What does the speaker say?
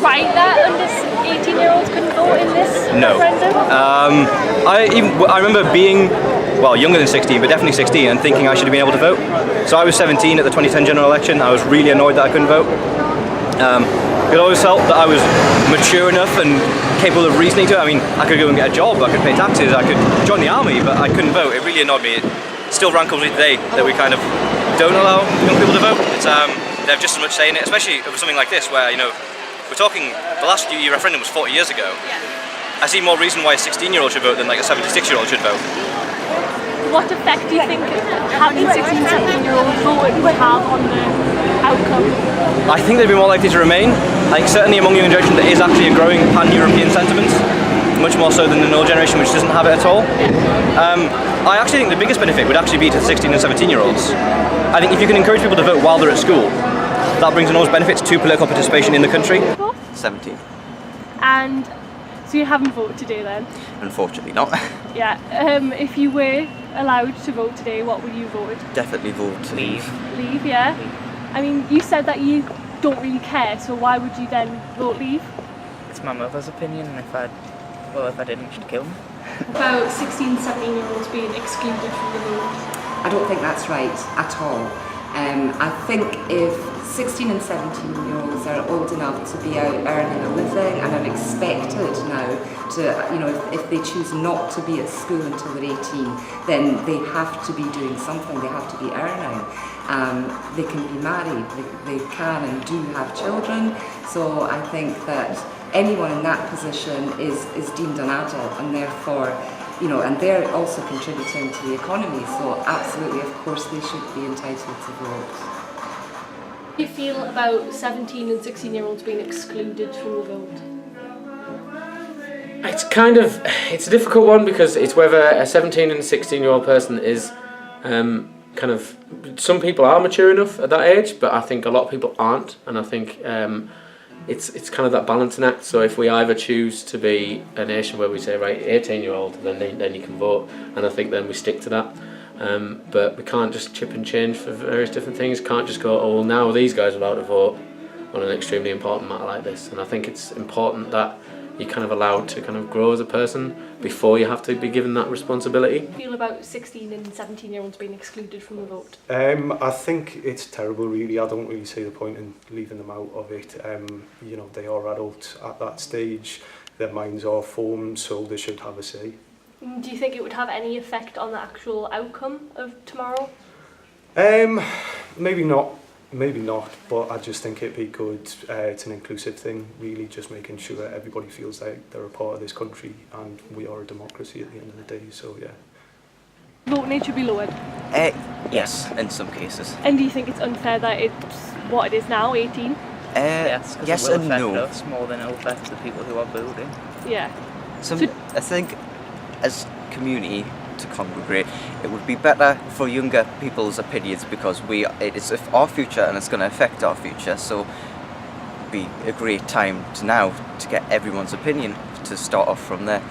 right that under 18-year-olds couldn't vote in this referendum? I remember being, well, younger than 16, but definitely 16, and thinking I should have been able to vote. So I was 17 at the 2010 general election. I was really annoyed that I couldn't vote. I always felt that I was mature enough and capable of reasoning to it. I mean, I could go and get a job, I could pay taxes, I could join the army, but I couldn't vote. It really annoyed me. It still rankles me today that we kind of don't allow young people to vote. They have just as much say in it, especially over something like this, where, you know, we're talking, the last EU referendum was 40 years ago. I see more reason why a 16-year-old should vote than like a 76-year-old should vote. What effect do you think having 16 and 17-year-olds voting would have on the outcome? I think they'd be more likely to remain. I think certainly among young generation there is actually a growing pan-European sentiment, much more so than the old generation, which doesn't have it at all. I actually think the biggest benefit would actually be to the 16 and 17-year-olds. I think if you can encourage people to vote while they're at school, that brings enormous benefits to political participation in the country. 17. And so you haven't voted today then? Unfortunately not. Yeah. If you were allowed to vote today, what would you vote? Definitely vote leave. Leave, yeah? I mean, you said that you don't really care, so why would you then vote leave? It's my mother's opinion, and if I didn't, she'd kill me. About 16, 17-year-olds being excluded from the vote. I don't think that's right at all. I think if 16 and 17-year-olds are old enough to be out earning a living and are expected now to, you know, if they choose not to be at school until they're 18, then they have to be doing something, they have to be earning. They can be married, they can and do have children, so I think that anyone in that position is deemed an adult, and therefore, you know, and they're also contributing to the economy, so absolutely, of course, they should be entitled to vote. How do you feel about 17 and 16-year-olds being excluded from the vote? It's a difficult one, because it's whether a 17 and 16-year-old person is some people are mature enough at that age, but I think a lot of people aren't, and I think it's kind of that balancing act. So if we either choose to be a nation where we say, right, 18-year-old, then you can vote, and I think then we stick to that. But we can't just chip and change for various different things. Can't just go, oh, well, now these guys are allowed to vote on an extremely important matter like this. And I think it's important that you're kind of allowed to kind of grow as a person before you have to be given that responsibility. How do you feel about 16 and 17-year-olds being excluded from the vote? I think it's terrible, really. I don't really see the point in leaving them out of it. You know, they are adults at that stage. Their minds are formed, so they should have a say. Do you think it would have any effect on the actual outcome of tomorrow? Maybe not. Maybe not, but I just think it'd be good. It's an inclusive thing, really, just making sure that everybody feels like they're a part of this country, and we are a democracy at the end of the day, so yeah. Voting age should be lowered? Yes, in some cases. And do you think it's unfair that it's what it is now, 18? Yes, because yes it will and affect no. us more than it will affect the people who are voting. Yeah. I think as community to congregate, it would be better for younger people's opinions, because it's our future and it's going to affect our future, so it'd be a great time to get everyone's opinion to start off from there.